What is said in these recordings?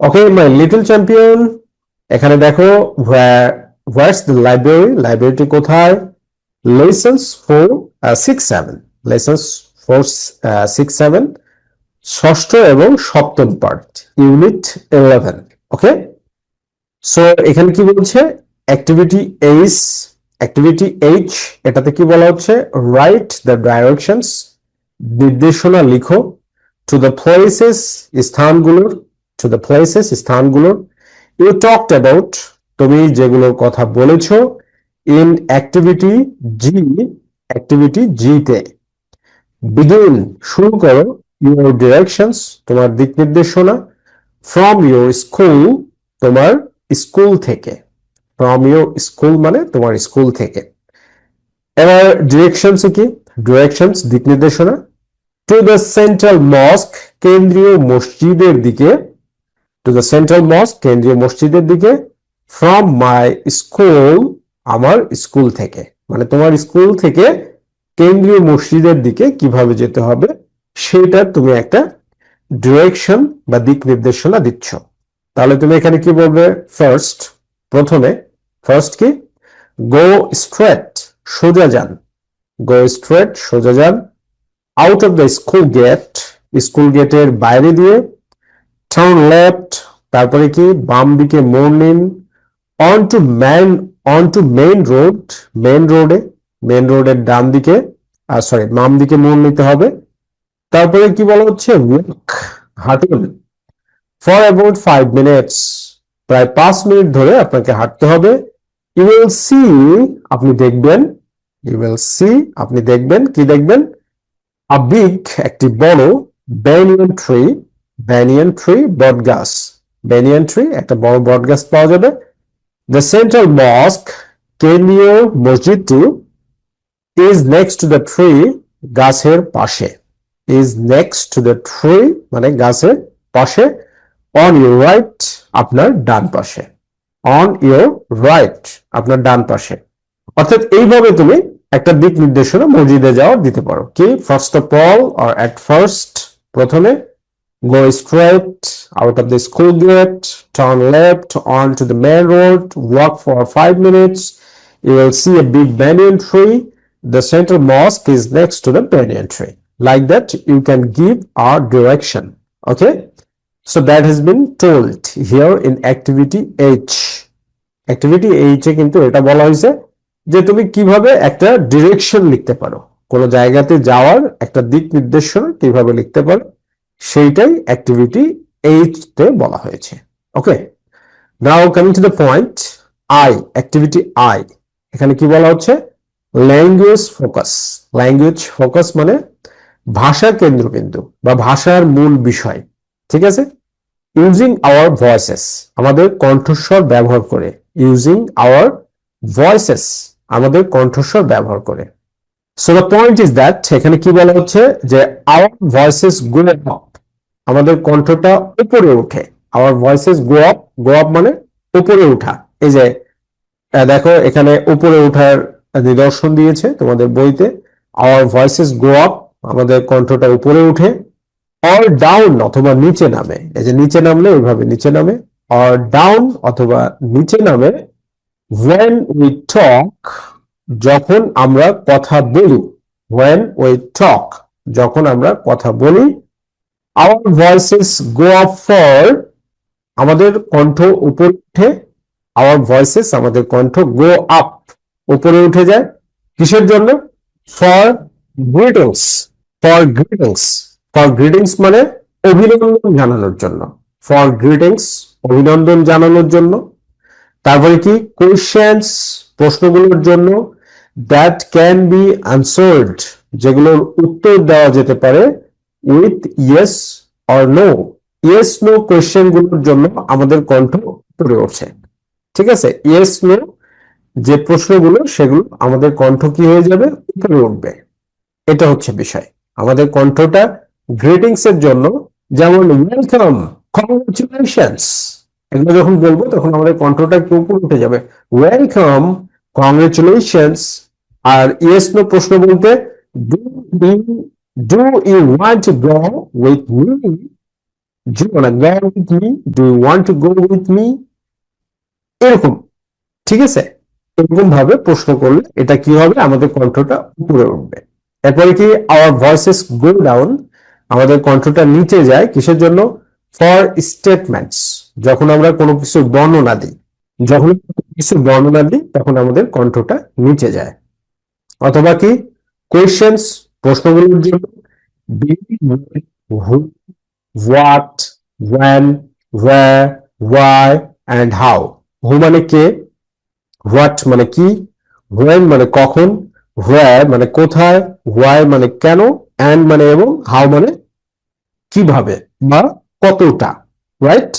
Okay, my little champion, এখানে দেখো where's the library? লাইব্রেরিটি কোথায়? Lessons 4 6 7 lessons 4 6 7 ষষ্ঠ এবং সপ্তম পার্ট ইউনিট 11 ওকে সো এখানে কি বলছে অ্যাক্টিভিটি এইচ এটাতে কি বলা হচ্ছে রাইট দ্য ডাইরেকশনস নির্দেশনা লিখো টু দ্য প্লেসেস স্থানগুলোর ইউ টকড অ্যাবাউট তুমি যেগুলোর কথা বলেছো ইন অ্যাক্টিভিটি জি তে বিগিন শুরু করো ইউর ডিরেকশনস তোমার দিক নির্দেশনা ফ্রম ইউর স্কুল তোমার স্কুল থেকে ফ্রম ইউর স্কুল মানে তোমার স্কুল থেকে এবার ডিরেকশনস কি ডিরেকশনস দিক নির্দেশনা টু দ্য সেন্ট্রাল মস্ক কেন্দ্রীয় মসজিদের দিকে ফ্রম মাই স্কুল আমার স্কুল থেকে মানে তোমার স্কুল থেকে কেন্দ্রীয় মসজিদের দিকে কিভাবে যেতে হবে সেটা তুমি একটা ডিরেকশন বা দিক নির্দেশনা দিচ্ছ তাহলে তুমি এখানে কি বলবে ফার্স্ট কি গো স্ট্রেট সোজা যান আউট অফ দ্য স্কুল গেটের বাইরে দিয়ে টার্ন লেফট তারপরে কি বাম দিকে মোড় নিন অন টু মেইন রোডের ডান দিকে বাম দিকে মোড় নিতে হবে তারপরে কি বলা হচ্ছে হাঁটুন ফর অ্যাবাউট 5 মিনিটস প্রায় 5 মিনিট ধরে আপনাকে হাঁটতে হবে ইউ উইল সি আপনি দেখবেন কি দেখবেন আ বিগ একটি বড় ব্যানিয়ান ট্রি একটা বড় বট গাছ পাওয়া যাবে দ্য সেন্ট্রাল মস্ক কেন্দ্রীয় মসজিদটি is next to the tree গাছের পাশে মানে গাছের পাশে অন ইউর রাইট আপনার ডান পাশে অর্থাৎ এইভাবে তুমি একটা দিক নির্দেশনা মসজিদে যাওয়ার দিতে পারো কি first of all or at first প্রথমে go straight out of the school gate, turn left onto the main road, walk for 5 minutes. You will see a big banyan tree. The central mosque is next to the banyan tree. Like that, you can give our direction. Okay? So that has been told here in activity H. Activity H এ কিন্তু এটা বলা হয়েছে যে তুমি কিভাবে একটা direction লিখতে পারো কোনো জায়গাতে যাওয়ার একটা দিক নির্দেশনা কিভাবে লিখতে পারো সেইটাই অ্যাক্টিভিটি এইচ তে বলা হয়েছে okay now coming to the point activity I এখানে কি বলা হচ্ছে ল্যাঙ্গুয়েজ ফোকাস মানে ভাষা কেন্দ্রবিন্দু বা ভাষার মূল বিষয় ঠিক আছে ইউজিং আওয়ার ভয়েসেস আমাদের কণ্ঠস্বর ব্যবহার করে So the point is that এখানে কি বলা হচ্ছে যে our voices go up আমাদের কণ্ঠটা উপরে ওঠে our voices go up মানে উপরে ওঠা এই যে দেখো এখানে উপরে ওঠার নিদর্শন দিয়েছে তোমাদের বইতে our voices go up আমাদের কণ্ঠটা উপরে ওঠে or down অথবা নিচে নামে এই যে নিচে নামলে এইভাবে নিচে নামে or down অথবা নিচে নামে when we talk যখন আমরা কথা বলি our voices go up for আমাদের কণ্ঠ উপরে ওঠে আমাদের কণ্ঠ go up উপরে উঠে যায় কিসের জন্য for greetings মানে অভিনন্দন জানানোর জন্য তারপরে কি কোয়েশ্চেন্স প্রশ্নগুলোর জন্য that can be answered যেগুলোর উত্তর দেওয়া যেতে পারে with yes or no question গুলোর জন্য আমাদের কণ্ঠ উপরে ওঠে ঠিক আছে yes no যে প্রশ্নগুলো সেগুলো আমাদের কণ্ঠ কি হয়ে যাবে উপরে উঠবে এটা হচ্ছে বিষয় আমাদের কণ্ঠটা গ্রিটিংস এর জন্য যেমন ওয়েলকাম কংগ্রাচুলেশনস এগুলো যখন বলবো তখন আমাদের কণ্ঠটা একটু উপরে উঠে যাবে ওয়েলকাম কংগ্রাচুলেশনস আর ইয়েস নো প্রশ্ন বলতে do you want to go with me do you want go with me, do you want to go with me, এরকম, ঠিক আছে? এরকম ভাবে প্রশ্ন করলে এটা কি হবে, আমাদের কণ্ঠটা উপরে উঠবে। এরপরে কি, আওয়ার ভয়েসেস গো ডাউন, আমাদের কণ্ঠটা নিচে যায় কিসের জন্য? ফর স্টেটমেন্টস, যখন আমরা কোনো কিছু বর্ণনা দিই, যখন কিছু বর্ণনা দিই তখন আমাদের কণ্ঠটা নিচে যায়। অথবা কি, কোয়েশ্চেন্স, প্রশ্নগুলোর জন্য be, who, what, when, where, why and how। who মানে কে, হোয়াট মানে কি, হোয়েন মানে কখন, হোয়ার মানে কোথায়, হোয়াই মানে কেন, অ্যান্ড মানে এবং, হাউ মানে কিভাবে বা কতটা, রাইট?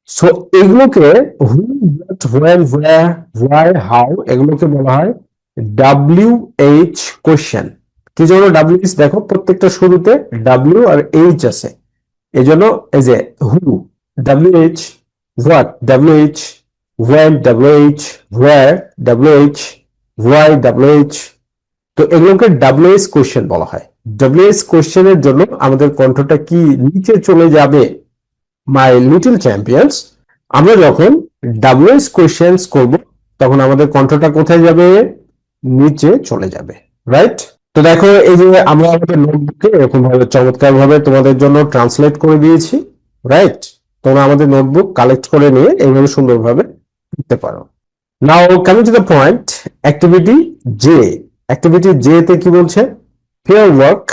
সো এগুলোকে who, what, when, where, why, how, এগুলোকে বলা হয় WH কোয়েশ্চেন। কি জন্য WH? দেখো প্রত্যেকটা শুরুতে W আর H আছে, এই জন্য এই যে হু WH, what WH, when WH, where WH, why WH, তো এগুলোকে WH কোশ্চেন বলা হয়। WH কোশ্চেনের জন্য আমাদের কণ্ঠটা কি নিচে চলে যাবে, মাই লিটল চ্যাম্পিয়ন্স। আমরা যখন WH কোশ্চেন্স করব তখন আমাদের কণ্ঠটা কোথায় যাবে? নিচে চলে যাবে, রাইট? তো দেখো এই যে আমরা আমাদের নোটবুকে এরকম ভাবে চমৎকার ভাবে তোমাদের জন্য ট্রান্সলেট করে দিয়েছি, রাইট? তোমরা আমাদের নোটবুক কালেক্ট করে নিয়ে এইভাবে সুন্দরভাবে লিখতে পারো। নাও coming to the point, activity J. Activity J তে কি বলছে? Pair work.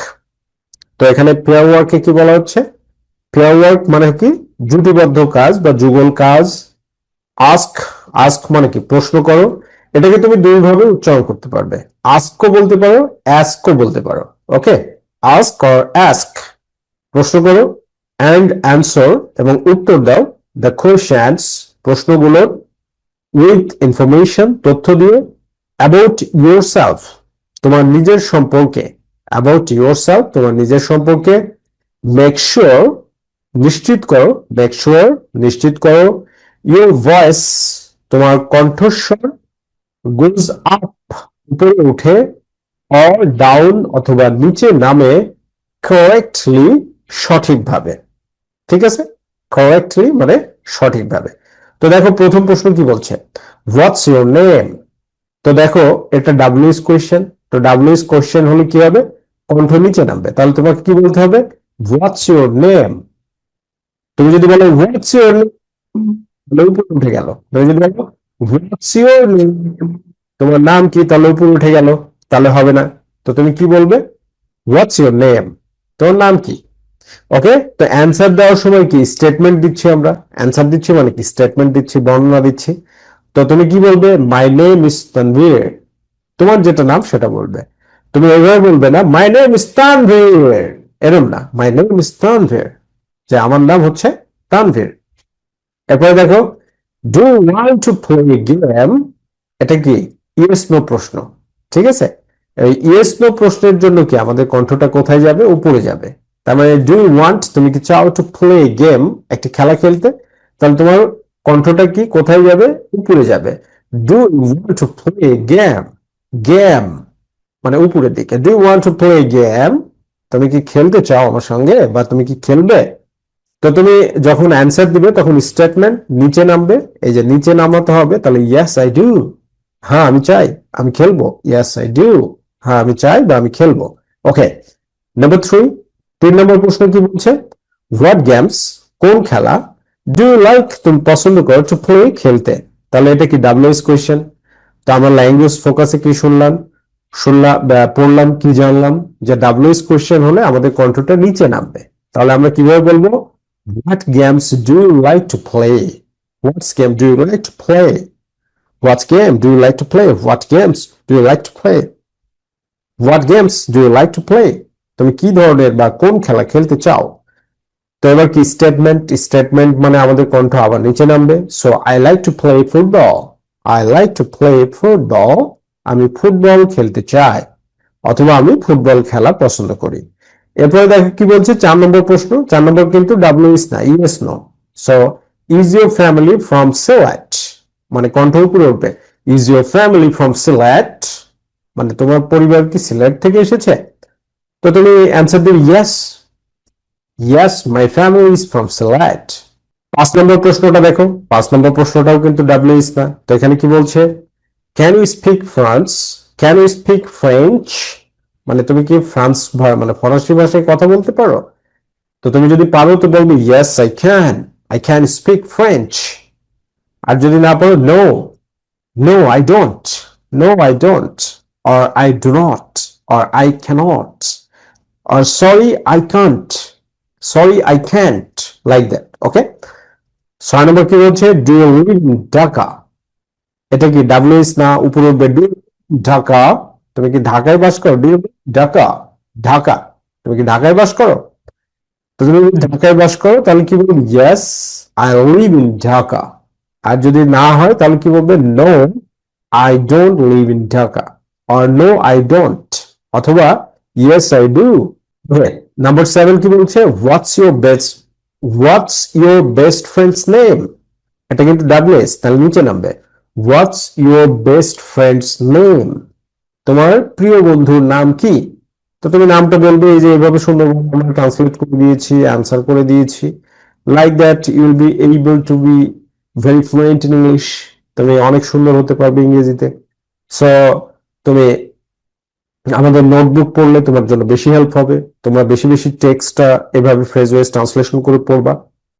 তো এখানে পেয়ার ওয়ার্কে কি বলা হচ্ছে? পেয়ার ওয়ার্ক মানে কি? জুটিবদ্ধ কাজ বা যুগল কাজ। আস্ক, আস্ক মানে কি? প্রশ্ন করো। এটাকে তুমি দুই ভাবে উচ্চারণ করতে পারবে, আস্কও বলতে পারো, অ্যাস্কও বলতে পারো। ওকে, আস্ক অর অ্যাস্ক, প্রশ্ন করো, অ্যান্ড অ্যান্সার এবং উত্তর দাও দ্য কোয়েশ্চেন্স, প্রশ্নগুলোর, উইথ ইনফরমেশন, তথ্য দিয়ে, অ্যাবাউট ইয়োরসেলফ, তোমার নিজের সম্পর্কে, অ্যাবাউট ইয়োরসেলফ, তোমার নিজের সম্পর্কে, মেক শিওর, নিশ্চিত করো, মেক শিওর, নিশ্চিত করো, ইয়োর ভয়েস, তোমার কণ্ঠস্বর, গোজ আপ, উপরে উঠে, অর ডাউন অথবা নিচে নামে, কারেক্টলি, সঠিকভাবে, ঠিক আছে? কারেক্টলি মানে সঠিকভাবে। তো দেখো প্রথম প্রশ্ন কি বলছে, হোয়াটস ইউর নেম। তো দেখো এটা ডাব্লিউএস কোয়েশ্চেন, তো ডাব্লিউএস কোয়েশ্চেন হলে কি হবে? কণ্ঠ নিচে নামবে, তাহলে তোমাকে কি বলতে হবে? What's your name. তুমি যদি বলো হোয়াটস ইউর নেম, তাহলে উপরে উঠে গেল। তুমি যদি বলো হোয়াটস ইউর নেম, তোমার নাম কি, তাহলে উপরে উঠে গেল, তাহলে হবে না। তো তুমি কি বলবে? হোয়াটস ইউর নেম, তোমার নাম কি। ওকে, তো অ্যান্সার দেওয়ার সময় কি স্টেটমেন্ট দিচ্ছি আমরা, অ্যান্সার দিচ্ছি মানে কি স্টেটমেন্ট দিচ্ছি, বর্ণনা দিচ্ছি। তো তুমি কি বলবে? মাই নেম ইজ তানভীর, তোমার যেটা নাম সেটা বলবে। তুমি এইভাবে বলবে না মাই নেম ইজ তানভীর, এরকম না, মাই নেম ইজ তানভীর, যে আমার নাম হচ্ছে তানভীর। এরপরে দেখো, do want to play game, এটা কি ইয়েস নো প্রশ্ন, ঠিক আছে? এই ইয়েস নো প্রশ্নের জন্য কি আমাদের কণ্ঠটা কোথায় যাবে? উপরে যাবে। তার মানে ডু ইউ ওয়ান্ট, তুমি কি চাও, টু প্লে গেম, একটি খেলা খেলতে, তাহলে তোমার কণ্ঠটা কি কোথায় যাবে? উপরে যাবে। Do you want to play game, game মানে উপরের দিকে। Do you want to play game, তুমি কি খেলতে চাও আমার সঙ্গে, বা তুমি কি খেলবে। তো তুমি যখন অ্যান্সার দিবে তখন স্টেটমেন্ট নিচে নামবে, এই যে নিচে নামাতে হবে, তাহলে ইয়েস আই ডু, হ্যাঁ আমি চাই, আমি খেলবো, ইয়েস আই ডু, হ্যাঁ আমি চাই বা আমি খেলবো। ওকে, নাম্বার 3, 3 নম্বর প্রশ্ন কি বলছে? হোয়াট গেমস, কোন খেলা, ডু ইউ লাইক, তুমি পছন্দ করো, টু প্লে, খেলতে। তাহলে এটা কি ডাব্লিউএস কোয়েশ্চেন। তো আমরা ল্যাঙ্গুয়েজ ফোকাসে কি শুনলাম, পড়লাম, কি জানলাম, যে ডাব্লিউএস কোয়েশ্চেন হলে আমাদের কণ্ঠটা নিচে নামবে। তাহলে আমরা কিভাবে বলবো? What games do you like to play? What game do you like to play? What game do you like to play? What games do you like to play? What games do you like to play? তুমি কি ধরনের বা কোন খেলা খেলতে চাও। তো এবার কি স্টেটমেন্ট, স্টেটমেন্ট মানে আমাদের কণ্ঠ আবার নিচে নামবে। So I like to play football, I like to play football, আমি ফুটবল খেলতে চাই, অথবা আমি ফুটবল খেলা পছন্দ করি। এরপরে দেখো কি বলছে 4 নম্বর প্রশ্ন, 4 নম্বর কিন্তু ডাব্লিউএস না, yes no. So is your family from Sylhet, মানে কণ্ঠ উপরে উঠবে, is your family from Sylhet, মানে তোমার পরিবার কি সিলেট থেকে এসেছে। তো তুমি অ্যান্সার দিবে yes, Yes, my family is from Sylhet. 5 নম্বর প্রশ্নটা দেখো, 5 নম্বর প্রশ্নটাও কিন্তু WH না। তো এখানে কি বলছে? Can you speak French? Can you speak French? মানে তুমি কি মানে ফরাসি ভাষায় কথা বলতে পারো? তো তুমি যদি পারো তো বলবে yes I can speak French। আর যদি না পারো no I don't, no I don't, or I do not, or I cannot, or sorry I can't, like that, okay? 6 নম্বর কি বলছে? Do you live in Dhaka? এটা কি WH না, উপরে উঠবে ডু ঢাকা। তুমি কি ঢাকায় বাস করো? ডু ঢাকা, ঢাকা, তুমি কি ঢাকায় বাস করো? তো তুমি যদি ঢাকায় বাস করো তাহলে কি বলবে? Yes I live in Dhaka. আর যদি না হয় তাহলে কি বলবে? No I don't live in Dhaka, or no I don't, অথবা ইয়েস আই ডু। নাম্বার 7 কি বলছে? What's your best friend's name? এটা কিন্তু WH, তাহলে নিচে নামবে। What's your best friend's name? তোমার প্রিয় বন্ধুর নাম কি? তো তুমি নামটা বলবে, এই যে এইভাবে সুন্দরভাবে আমরা ট্রান্সলেট করে দিয়েছি, অ্যান্সার করে দিয়েছি। Like that you will be able to be very fluent in English. তুমি অনেক সুন্দর হতে পারবে ইংরেজিতে। সো তুমি আমাদের নোটবুক পড়লে তোমার জন্য বেশি হেল্প হবে। তোমরা বেশি বেশি টেক্সটটা এভাবে ফ্রেজ ওয়াইজ ট্রান্সলেশন করে পড়বা।